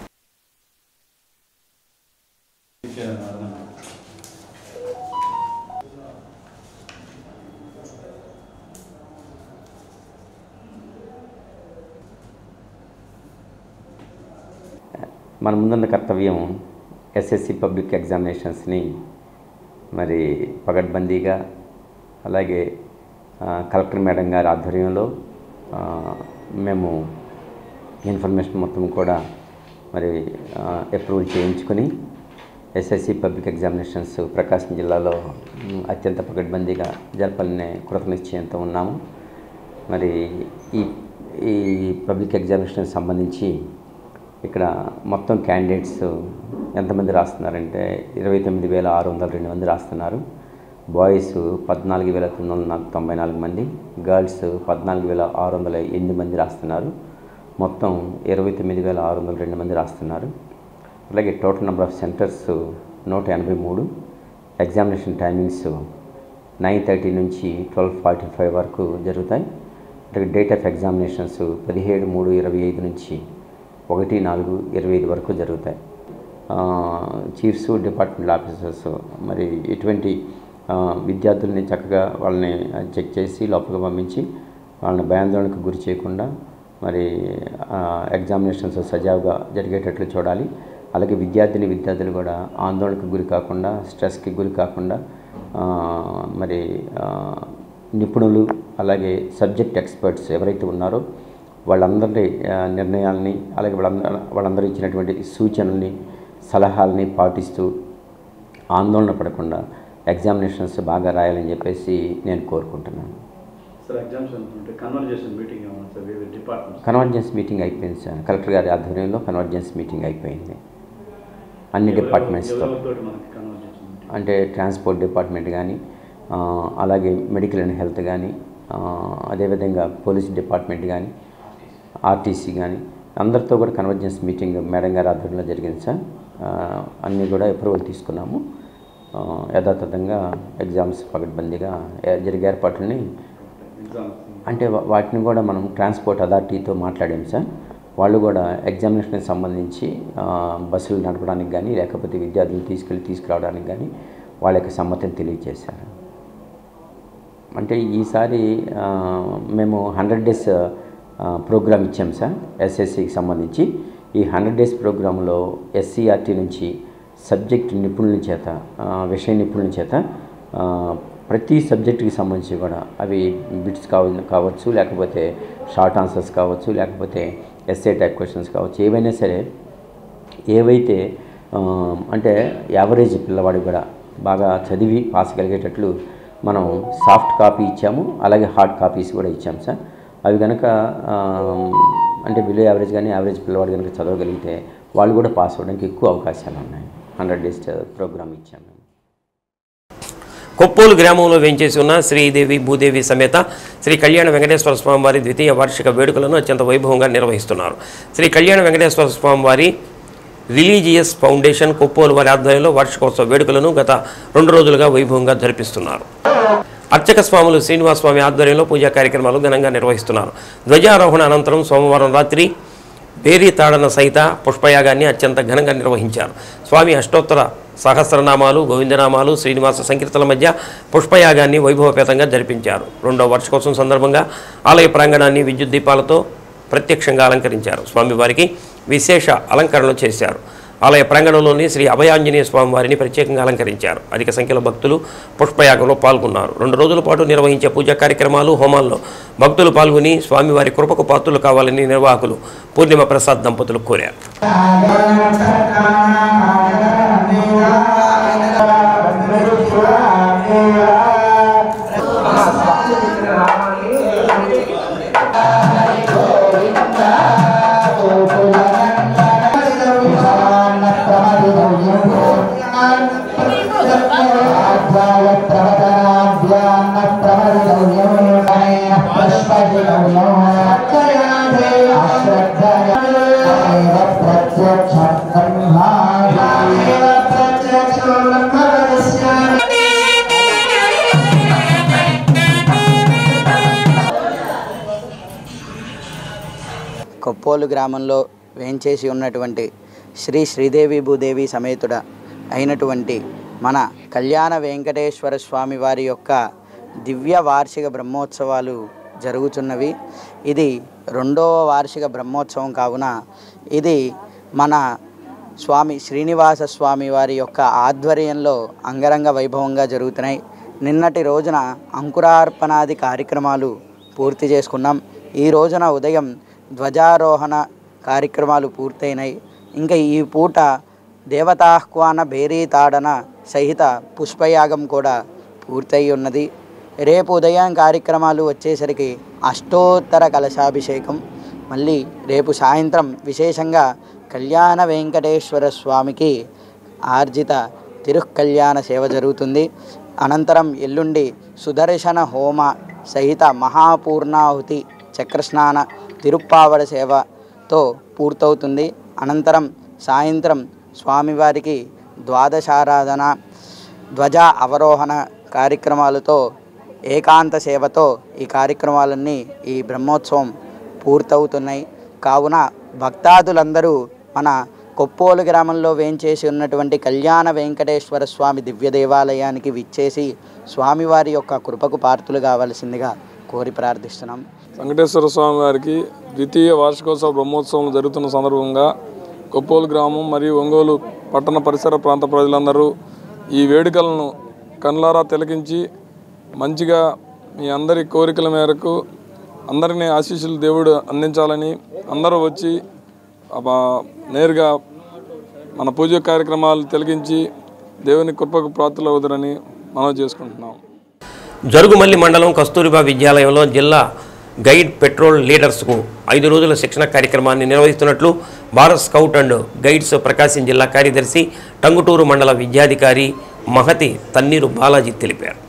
మన ముందున్న కర్తవ్యం ఎస్ఎస్సి పబ్లిక్ ఎగ్జామినేషన్స్ని మరి పగడ్బందీగా అలాగే కలెక్టర్ మేడం గారి ఆధ్వర్యంలో మేము ఇన్ఫర్మేషన్ మొత్తం కూడా మరి అప్రూవల్ చేయించుకొని ఎస్ఎస్సి పబ్లిక్ ఎగ్జామినేషన్స్ ప్రకాశం జిల్లాలో అత్యంత పగడ్బందీగా జరపాలనే కృతనిశ్చయంతో ఉన్నాము. మరి ఈ పబ్లిక్ ఎగ్జామినేషన్ సంబంధించి ఇక్కడ మొత్తం క్యాండిడేట్స్ ఎంతమంది రాస్తున్నారంటే 29,602 మంది రాస్తున్నారు. బాయ్స్ 14,994 మంది, గర్ల్స్ 14,608 మంది రాస్తున్నారు. మొత్తం 29,602 మంది రాస్తున్నారు. అలాగే total number of centres 183. Examination timings 9:30 నుంచి 12:45 వరకు జరుగుతాయి. అలాగే డేట్ ఆఫ్ ఎగ్జామినేషన్స్ 17/3/25 నుంచి 1/4/25 వరకు జరుగుతాయి. చీఫ్స్, డిపార్ట్మెంట్ ఆఫీసర్స్ మరి ఎటువంటి విద్యార్థుల్ని చక్కగా వాళ్ళని చెక్ చేసి లోపలికి పంపించి వాళ్ళని భయాందోళనకు గురి చేయకుండా మరి ఎగ్జామినేషన్స్ సజావుగా జరిగేటట్లు చూడాలి. అలాగే విద్యార్థులు కూడా ఆందోళనకు గురి కాకుండా, స్ట్రెస్కి గురి కాకుండా మరి నిపుణులు అలాగే సబ్జెక్ట్ ఎక్స్పర్ట్స్ ఎవరైతే ఉన్నారో వాళ్ళందరి నిర్ణయాలని అలాగే వాళ్ళందరూ ఇచ్చినటువంటి సూచనల్ని, సలహాలని పాటిస్తూ ఆందోళన పడకుండా ఎగ్జామినేషన్స్ బాగా రాయాలని చెప్పేసి నేను కోరుకుంటున్నాను. కన్వర్జెన్స్ మీటింగ్ అయిపోయింది సార్. కలెక్టర్ గారి ఆధ్వర్యంలో కన్వర్జెన్స్ మీటింగ్ అయిపోయింది అన్ని డిపార్ట్మెంట్స్తో. అంటే ట్రాన్స్పోర్ట్ డిపార్ట్మెంట్ కానీ, అలాగే మెడికల్ అండ్ హెల్త్ కానీ, అదేవిధంగా పోలీస్ డిపార్ట్మెంట్ కానీ, ఆర్టీసీ కానీ అందరితో కూడా కన్వర్జెన్స్ మీటింగ్ మేడం గారి ఆధ్వర్యంలో జరిగింది సార్. అన్నీ కూడా అప్రూవల్ తీసుకున్నాము. యథాతథంగా ఎగ్జామ్స్ పగడ్బందీగా జరిగే ఏర్పాట్లని అంటే వాటిని కూడా మనం ట్రాన్స్పోర్ట్ అథారిటీతో మాట్లాడాము సార్. వాళ్ళు కూడా ఎగ్జామినేషన్కి సంబంధించి బస్సులు నడపడానికి కానీ లేకపోతే విద్యార్థులు తీసుకురావడానికి కానీ వాళ్ళ యొక్క సమ్మతిని తెలియజేశారు. అంటే ఈసారి మేము 100 days ప్రోగ్రామ్ ఇచ్చాం సార్ ఎస్ఎస్సికి సంబంధించి. ఈ 100 days ప్రోగ్రాంలో ఎస్సీఆర్టీ నుంచి సబ్జెక్ట్ నిపుణుల చేత, విషయ నిపుణుల చేత ప్రతి సబ్జెక్టుకి సంబంధించి కూడా అవి బిట్స్ కావచ్చు, లేకపోతే షార్ట్ ఆన్సర్స్ కావచ్చు, లేకపోతే ఎస్ఏ టైప్ క్వశ్చన్స్ కావచ్చు, ఏవైనా సరే ఏవైతే అంటే యావరేజ్ పిల్లవాడికి కూడా బాగా చదివి పాస్ కలిగేటట్లు మనం సాఫ్ట్ కాపీ ఇచ్చాము, అలాగే హార్డ్ కాపీస్ కూడా ఇచ్చాము సార్. అవి కనుక అంటే బిలో యావరేజ్ కానీ యావరేజ్ పిల్లవాడు కనుక చదవగలిగితే వాళ్ళు కూడా పాస్ అవ్వడానికి ఎక్కువ అవకాశాలు ఉన్నాయి. 100 days ప్రోగ్రామ్ ఇచ్చాము. కొప్పోలు గ్రామంలో వేంచేసి ఉన్న శ్రీదేవి భూదేవి సమేత శ్రీ కళ్యాణ వెంకటేశ్వర స్వామి వారి ద్వితీయ వార్షిక వేడుకలను అత్యంత వైభవంగా నిర్వహిస్తున్నారు. శ్రీ కళ్యాణ వెంకటేశ్వర స్వామి వారి రిలీజియస్ ఫౌండేషన్ కొప్పోలు వారి ఆధ్వర్యంలో వార్షికోత్సవ వేడుకలను గత 2 రోజులుగా వైభవంగా జరిపిస్తున్నారు. అర్చక స్వాములు శ్రీనివాస స్వామి ఆధ్వర్యంలో పూజా కార్యక్రమాలు ఘనంగా నిర్వహిస్తున్నారు. ధ్వజారోహణ అనంతరం సోమవారం రాత్రి బేరీ తాడన సహిత పుష్పయాగాన్ని అత్యంత ఘనంగా నిర్వహించారు. స్వామి అష్టోత్తర సహస్రనామాలు, గోవిందనామాలు, శ్రీనివాస సంకీర్తనల మధ్య పుష్పయాగాన్ని వైభవపేతంగా జరిపించారు. 2వ వార్షికోత్సవం సందర్భంగా ఆలయ ప్రాంగణాన్ని విద్యుత్ దీపాలతో ప్రత్యక్షంగా అలంకరించారు. స్వామివారికి విశేష అలంకరణలు చేశారు. ఆలయ ప్రాంగణంలోని శ్రీ అభయాంజనేయ స్వామి వారిని ప్రత్యేకంగా అలంకరించారు. అధిక సంఖ్యలో భక్తులు పుష్పయాగంలో పాల్గొన్నారు. 2 రోజుల పాటు నిర్వహించే పూజా కార్యక్రమాలు, హోమాల్లో భక్తులు పాల్గొని స్వామివారి కృపకు పాత్రులు కావాలని నిర్వాహకులు పూర్ణిమ ప్రసాద్ దంపతులు కోరారు. కొప్పోలు గ్రామంలో వేంచేసి ఉన్నటువంటి శ్రీ శ్రీదేవి భూదేవి సమేతుడ అయినటువంటి మన కళ్యాణ వెంకటేశ్వర స్వామి వారి యొక్క దివ్య వార్షిక బ్రహ్మోత్సవాలు జరుగుతున్నవి. ఇది 2వ వార్షిక బ్రహ్మోత్సవం కావున ఇది మన స్వామి శ్రీనివాస స్వామి వారి యొక్క ఆధ్వర్యంలో అంగరంగ వైభవంగా జరుగుతున్నాయి. నిన్నటి రోజున అంకురార్పణాది కార్యక్రమాలు పూర్తి చేసుకున్నాం. ఈ రోజున ఉదయం ధ్వజారోహణ కార్యక్రమాలు పూర్తయినాయి. ఇంకా ఈ పూట దేవతాహ్వాన బేరీ తాడన సహిత పుష్పయాగం కూడా పూర్తయి ఉన్నది. రేపు ఉదయం కార్యక్రమాలు వచ్చేసరికి అష్టోత్తర కలశాభిషేకం, మళ్ళీ రేపు సాయంత్రం విశేషంగా కళ్యాణ వెంకటేశ్వర స్వామికి ఆర్జిత తిరుకళ్యాణ సేవ జరుగుతుంది. అనంతరం ఎల్లుండి సుదర్శన హోమ సహిత మహాపూర్ణాహుతి చక్రస్నాన తిరుప్పావడ సేవతో పూర్తవుతుంది. అనంతరం సాయంత్రం స్వామివారికి ద్వాదశారాధన, ధ్వజ అవరోహణ కార్యక్రమాలతో ఏకాంత సేవతో ఈ కార్యక్రమాలన్నీ ఈ బ్రహ్మోత్సవం పూర్తవుతున్నాయి. కావున భక్తాదులందరూ మన కొప్పోలు గ్రామంలో వేంచేసి ఉన్నటువంటి కళ్యాణ వెంకటేశ్వర స్వామి దివ్య దేవాలయానికి విచ్చేసి స్వామివారి యొక్క కృపకు పాత్రులు కావాల్సిందిగా కోరి ప్రార్థిస్తున్నాం. వెంకటేశ్వర స్వామి వారికి ద్వితీయ వార్షికోత్సవ బ్రహ్మోత్సవం జరుగుతున్న సందర్భంగా కొప్పోలు గ్రామం మరియు ఒంగోలు పట్టణ పరిసర ప్రాంత ప్రజలందరూ ఈ వేడుకలను కన్లారా తిలకించి మంచిగా మీ అందరి కోరికల మేరకు అందరినీ ఆశీస్సులు దేవుడు అందించాలని అందరూ వచ్చి నేరుగా మన పూజ కార్యక్రమాలు తిలకించి దేవుని కృపకు పాత్రలు అవుతారని మనం చేసుకుంటున్నాం. జరుగుమల్లి మండలం కస్తూరిబా విద్యాలయంలో జిల్లా గైడ్ పెట్రోల్ లీడర్స్కు 5 రోజుల శిక్షణ కార్యక్రమాన్ని నిర్వహిస్తున్నట్లు భారత్ స్కౌట్ అండ్ గైడ్స్ ప్రకాశం జిల్లా కార్యదర్శి టంగుటూరు మండల విద్యాధికారి మహతి తన్నీరు బాలాజీ తెలిపారు.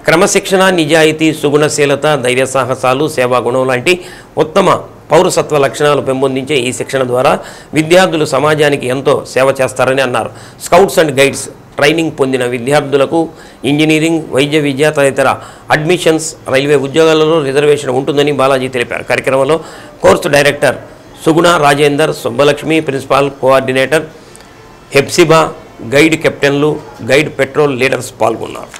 క్రమశిక్షణ, నిజాయితీ, సుగుణశీలత, ధైర్య సాహసాలు, సేవాగుణం లాంటి ఉత్తమ పౌరసత్వ లక్షణాలు పెంపొందించే ఈ శిక్షణ ద్వారా విద్యార్థులు సమాజానికి ఎంతో సేవ చేస్తారని అన్నారు. స్కౌట్స్ అండ్ గైడ్స్ ట్రైనింగ్ పొందిన విద్యార్థులకు ఇంజనీరింగ్, వైద్య విద్య తదితర అడ్మిషన్స్, రైల్వే ఉద్యోగాలలో రిజర్వేషన్ ఉంటుందని బాలాజీ తెలిపారు. కార్యక్రమంలో course director Suguna Rajender, Subbalakshmi, principal coordinator Hepsiba, guide కెప్టెన్లు, గైడ్ పెట్రోల్ లీడర్స్ పాల్గొన్నారు.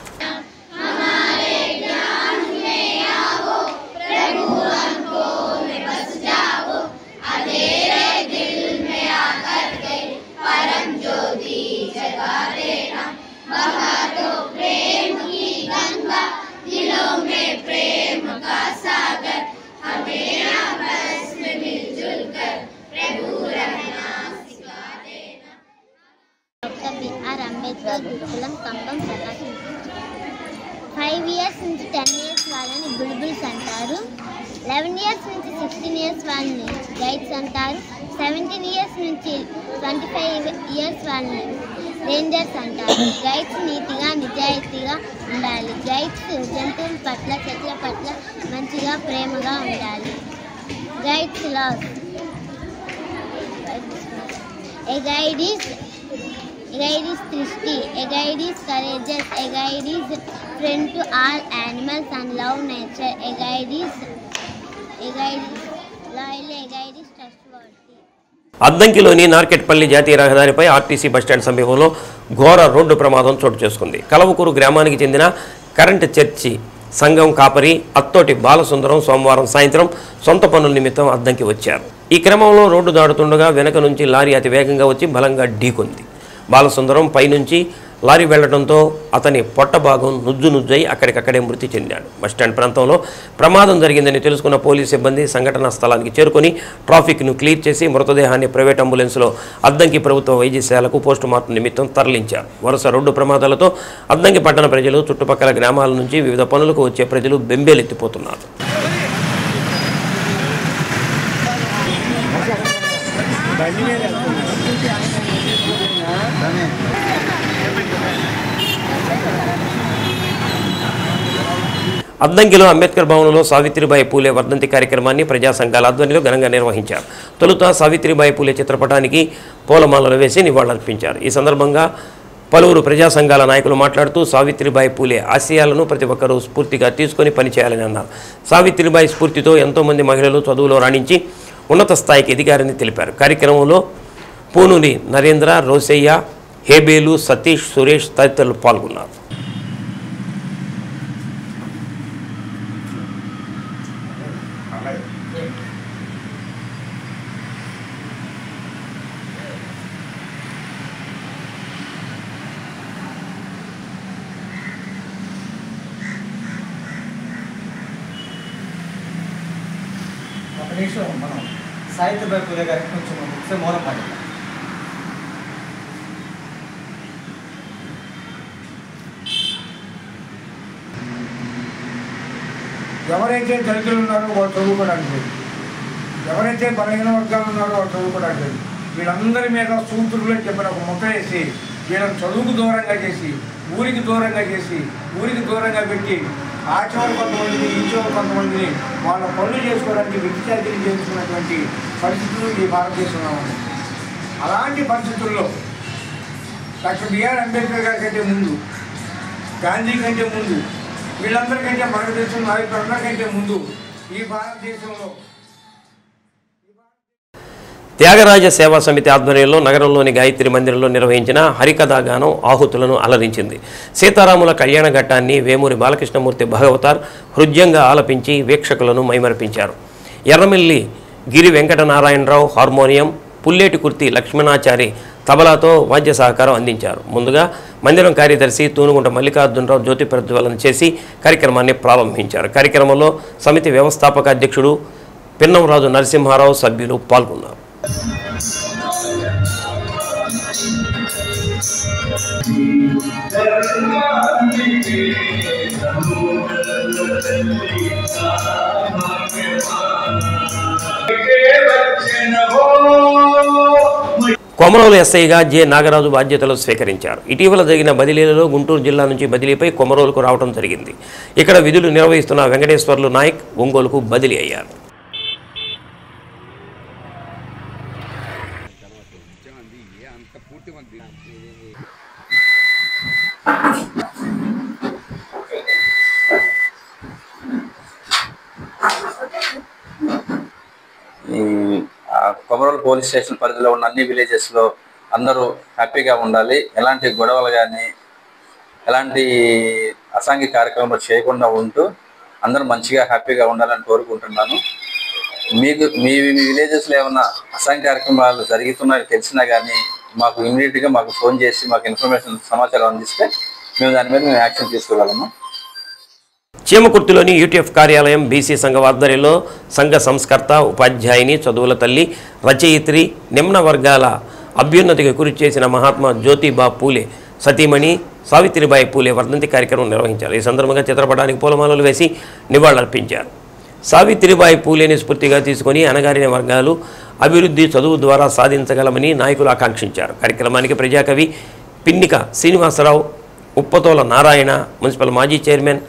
11 ఇయర్స్ నుంచి 16 ఇయర్స్ వాళ్ళని గైడ్స్ అంటారు. 17 ఇయర్స్ నుంచి 25 ఇయర్స్ వాళ్ళని రేంజర్స్ అంటారు. గైడ్స్ నీతిగా నిజాయితీగా ఉండాలి. గైడ్స్ జంతువుల పట్ల చెట్ల పట్ల మంచిగా ప్రేమగా ఉండాలి. Guides laws A guide is thirsty, a guide is courageous, a guide is friend to all animals and love nature, a guide is loyal, a guide is trustworthy. అద్దంకిలోని నార్కెట్పల్లి జాతీయ రహదారిపై ఆర్టీసీ బస్టాండ్ సమీపంలో ఘోర రోడ్డు ప్రమాదం చోటు చేసుకుంది. కలవకూరు గ్రామానికి చెందిన కరెంటు చర్చి సంఘం కాపరి అత్తోటి బాలసుందరం సోమవారం సాయంత్రం సొంత పనుల నిమిత్తం అద్దంకి వచ్చారు. ఈ క్రమంలో రోడ్డు దాడుతుండగా వెనక నుంచి లారీ అతి వేగంగా వచ్చి బలంగా ఢీకొంది. బాలసుందరం పైనుంచి లారీ వెళ్లడంతో అతని పొట్ట భాగం నుజ్జై అక్కడికక్కడే మృతి చెందాడు. బస్టాండ్ ప్రాంతంలో ప్రమాదం జరిగిందని తెలుసుకున్న పోలీసు సిబ్బంది సంఘటనా స్థలానికి చేరుకొని ట్రాఫిక్ను క్లియర్ చేసి మృతదేహాన్ని ప్రైవేట్ అంబులెన్స్లో అద్దంకి ప్రభుత్వ వైద్యశాలకు పోస్టుమార్టం నిమిత్తం తరలించారు. వరుస రోడ్డు ప్రమాదాలతో అద్దంకి పట్టణ ప్రజలు, చుట్టుపక్కల గ్రామాల నుంచి వివిధ పనులకు వచ్చే ప్రజలు బెంబేలెత్తిపోతున్నారు. అద్దంకిలో అంబేద్కర్ భవనంలో సావిత్రిబాయి పూలే వర్ధంతి కార్యక్రమాన్ని ప్రజా సంఘాల ఆధ్వర్యంలో ఘనంగా నిర్వహించారు. తొలుత సావిత్రిబాయి పూలే చిత్రపటానికి పూలమాలలు వేసి నివాళులర్పించారు. ఈ సందర్భంగా పలువురు ప్రజా సంఘాల నాయకులు మాట్లాడుతూ సావిత్రిబాయి పూలే ఆశయాలను ప్రతి ఒక్కరూ స్ఫూర్తిగా తీసుకొని పనిచేయాలని అన్నారు. సావిత్రిబాయి స్ఫూర్తితో ఎంతోమంది మహిళలు చదువులో రాణించి ఉన్నత స్థాయికి ఎదిగారని తెలిపారు. కార్యక్రమంలో పూనూరి నరేంద్ర, రోసయ్య, హేబేలు, సతీష్, సురేష్ తదితరులు పాల్గొన్నారు. మనం సావిత్రిబాయి పూలే గారికి కొంచెం ఒకసారి మౌనం పాడాలి. ఎవరైతే దళితులు ఉన్నారో వాళ్ళు చదువుకోవడానికి లేదు, ఎవరైతే బలహీన వర్గాలు ఉన్నారో వాళ్ళు చదువుకోవడానికి లేదు. వీళ్ళందరి మీద సూత్రులు చెప్పిన ఒక ముద్ర వేసి వీళ్ళని చదువుకు దూరంగా చేసి ఊరికి దూరంగా పెట్టి ఆ చివరి కొంతమందిని ఈ చివరి కొంతమందిని వాళ్ళ పనులు చేసుకోవడానికి విద్యార్థులు చేసుకున్నటువంటి పరిస్థితులు ఈ భారతదేశంలో ఉన్నాయి. అలాంటి పరిస్థితుల్లో డాక్టర్ బిఆర్ అంబేద్కర్ గారి కంటే ముందు, గాంధీ కంటే ముందు, వీళ్ళందరికంటే మనకు తెలిసిన నాయకులందరికంటే ముందు ఈ భారతదేశంలో త్యాగరాజ సేవా సమితి ఆధ్వర్యంలో నగరంలోని గాయత్రి మందిరంలో నిర్వహించిన హరికథాగానం ఆహుతులను అలరించింది. సీతారాముల కళ్యాణ ఘట్టాన్ని వేమూరి బాలకృష్ణమూర్తి భాగవతార్ హృద్యంగా ఆలపించి వీక్షకులను మైమరిపించారు. ఎర్రమిల్లి గిరి వెంకటనారాయణరావు హార్మోనియం, పుల్లేటి కుర్తి లక్ష్మణాచారి తబలాతో వాద్య సహకారం అందించారు. ముందుగా మందిరం కార్యదర్శి తూనుగుంట మల్లికార్జునరావు జ్యోతి ప్రజ్వలన చేసి కార్యక్రమాన్ని ప్రారంభించారు. కార్యక్రమంలో సమితి వ్యవస్థాపక అధ్యక్షుడు పిన్నంరాజు నరసింహారావు, సభ్యులు పాల్గొన్నారు. కొమరోలు ఎస్ఐగా జె నాగరాజు బాధ్యతలు స్వీకరించారు. ఇటీవల జరిగిన బదిలీలలో గుంటూరు జిల్లా నుంచి బదిలీపై కొమరోలుకు రావడం జరిగింది. ఇక్కడ విధులు నిర్వహిస్తున్న వెంకటేశ్వర్లు నాయక్ ఒంగోలుకు బదిలీ అయ్యారు. కొమరోలు పోలీస్ స్టేషన్ పరిధిలో ఉన్న అన్ని విలేజెస్లో అందరూ హ్యాపీగా ఉండాలి. ఎలాంటి గొడవలు కానీ ఎలాంటి అసాంఘిక కార్యక్రమాలు చేయకుండా ఉంటూ అందరూ మంచిగా హ్యాపీగా ఉండాలని కోరుకుంటున్నాను. మీ విలేజెస్లో ఏమైనా అసాంఘిక కార్యక్రమాలు జరుగుతున్నాయో తెలిసినా కానీ మాకు ఇమ్మీడియట్గా మాకు ఫోన్ చేసి మాకు ఇన్ఫర్మేషన్ సమాచారం అందిస్తే మేము దాని మీద మేము యాక్షన్ తీసుకోగలము. చీమకుర్తిలోని యూటీఎఫ్ కార్యాలయం బీసీ సంఘ ఆధ్వర్యంలో సంఘ సంస్కర్త, ఉపాధ్యాయుని, చదువుల తల్లి, రచయిత్రి, నిమ్న వర్గాల అభ్యున్నతికి కృషి చేసిన మహాత్మా జ్యోతిబా పూలే సతీమణి సావిత్రిబాయి పూలే వర్ధంతి కార్యక్రమం నిర్వహించారు. ఈ సందర్భంగా చిత్రపటానికి పూలమాలలు వేసి నివాళులర్పించారు. సావిత్రిబాయి పూలేని స్ఫూర్తిగా తీసుకొని అణగారిన వర్గాలు అభివృద్ధి చదువు ద్వారా సాధించగలమని నాయకులు ఆకాంక్షించారు. కార్యక్రమానికి ప్రజాకవి పిన్నిక శ్రీనివాసరావు, ఉప్పతోల నారాయణ, మున్సిపల్ మాజీ చైర్మన్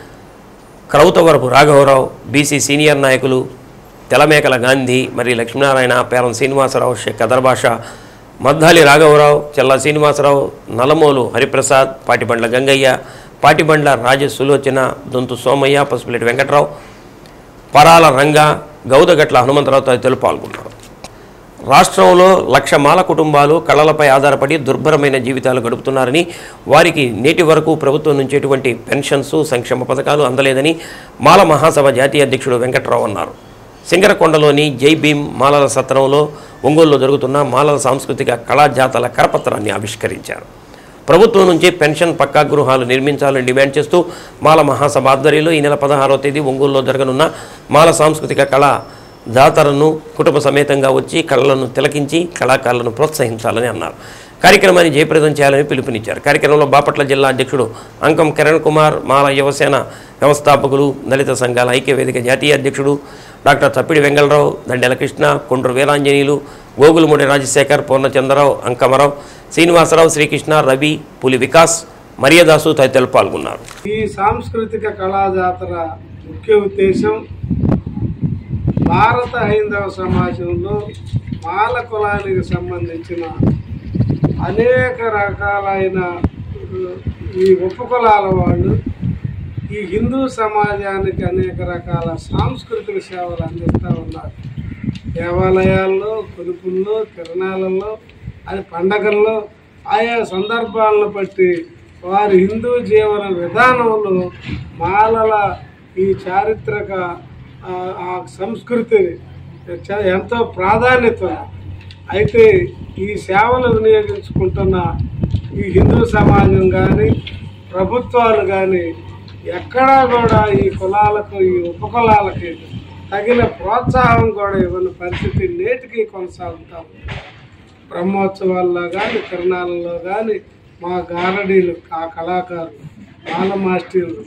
క్రౌతవరపు రాఘవరావు, బీసీ సీనియర్ నాయకులు తెలమేకల గాంధీ, మరి లక్ష్మీనారాయణ, పేరం శ్రీనివాసరావు, షేక్ కదర్బాష, మద్దాలి రాఘవరావు, చెల్లా శ్రీనివాసరావు, నలమోలు హరిప్రసాద్, పాటిబండ్ల గంగయ్య, పాటిబండ్ల రాజసులోచన, దొంతు సోమయ్య, పసుపులేటి వెంకట్రావు, పరాల రంగ, గౌదగట్ల హనుమంతరావు తదితరులు పాల్గొన్నారు. రాష్ట్రంలో 1,00,000 మాల కుటుంబాలు కళలపై ఆధారపడి దుర్భరమైన జీవితాలు గడుపుతున్నారని, వారికి నేటి వరకు ప్రభుత్వం నుంచి ఎటువంటి పెన్షన్స్, సంక్షేమ పథకాలు అందలేదని మాల మహాసభ జాతీయ అధ్యక్షుడు వెంకట్రావు అన్నారు. సింగరకొండలోని జై భీమ్ మాలల సత్రంలో ఒంగోలులో జరుగుతున్న మాలల సాంస్కృతిక కళాజాతల కరపత్రాన్ని ఆవిష్కరించారు. ప్రభుత్వం నుంచి పెన్షన్ పక్కా గృహాలు నిర్మించాలని డిమాండ్ చేస్తూ మాల మహాసభ ఆధ్వర్యంలో ఈ నెల 16వ తేదీ ఒంగోలులో జరగనున్న మాల సాంస్కృతిక కళా జాతరను కుటుంబ సమేతంగా వచ్చి కళలను తిలకించి కళాకారులను ప్రోత్సహించాలని అన్నారు. కార్యక్రమాన్ని జయప్రదం చేయాలని పిలుపునిచ్చారు. కార్యక్రమంలో బాపట్ల జిల్లా అధ్యక్షుడు అంకం కిరణ్ కుమార్, మాల యువసేన వ్యవస్థాపకులు, దళిత సంఘాల ఐక్యవేదిక జాతీయ అధ్యక్షుడు డాక్టర్ తప్పిడి వెంగళరావు, దండెల కృష్ణ, కొండ్రు వీరాంజనీయులు, గోగులమూడి రాజశేఖర్, పూర్ణచంద్రరావు, అంకమరావు, శ్రీనివాసరావు, శ్రీకృష్ణ, రవి, పులి వికాస్, మరియదాసు తదితరులు పాల్గొన్నారు. ఈ సాంస్కృతిక కళాజాతర ముఖ్య ఉద్దేశం భారత హైందవ సమాజంలో మాల కులానికి సంబంధించిన అనేక రకాలైన ఈ ఉపకులాల వాళ్ళు ఈ హిందూ సమాజానికి అనేక రకాల సాంస్కృతిక సేవలు అందిస్తూ ఉన్నారు. దేవాలయాల్లో, కొలుపుల్లో, తిరణాలలో, అది పండగల్లో, ఆయా సందర్భాలను బట్టి వారి హిందూ జీవన విధానంలో మాలల ఈ చారిత్రక ఆ సంస్కృతి ఎంతో ప్రాధాన్యత. అయితే ఈ సేవలు వినియోగించుకుంటున్న ఈ హిందూ సమాజం కానీ ప్రభుత్వాలు కానీ ఎక్కడా కూడా ఈ కులాలకు, ఈ ఉపకులాలకి తగిన ప్రోత్సాహం కూడా ఇవ్వని పరిస్థితి నేటికి కొనసాగుతాం. బ్రహ్మోత్సవాల్లో కానీ, తిరణాలలో కానీ మా గారడీలు, ఆ కళాకారులు, మాల మాస్టర్లు,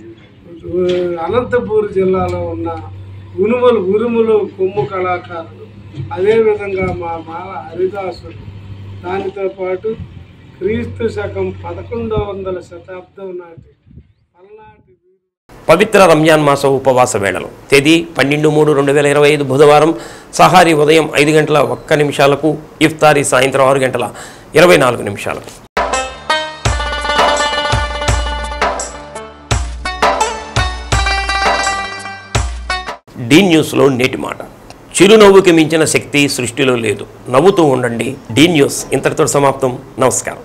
అనంతపూర్ జిల్లాలో ఉన్న ఉరుములు కొమ్ము కళాకారులు, అదేవిధంగా మా మాల హరిదాసులు, దానితో పాటు క్రీస్తు శకం 1100 శతాబ్దం నాటి పవిత్ర రంజాన్ మాస ఉపవాస వేళలు తేదీ 12/3/2025 బుధవారం సహారీ ఉదయం 5:01 ఇఫ్తారీ సాయంత్రం 6:24. డీ న్యూస్లో నేటి మాట. చిరునవ్వుకి మించిన శక్తి సృష్టిలో లేదు. నవ్వుతూ ఉండండి. డీ న్యూస్ ఇంతటితో సమాప్తం. నమస్కారం.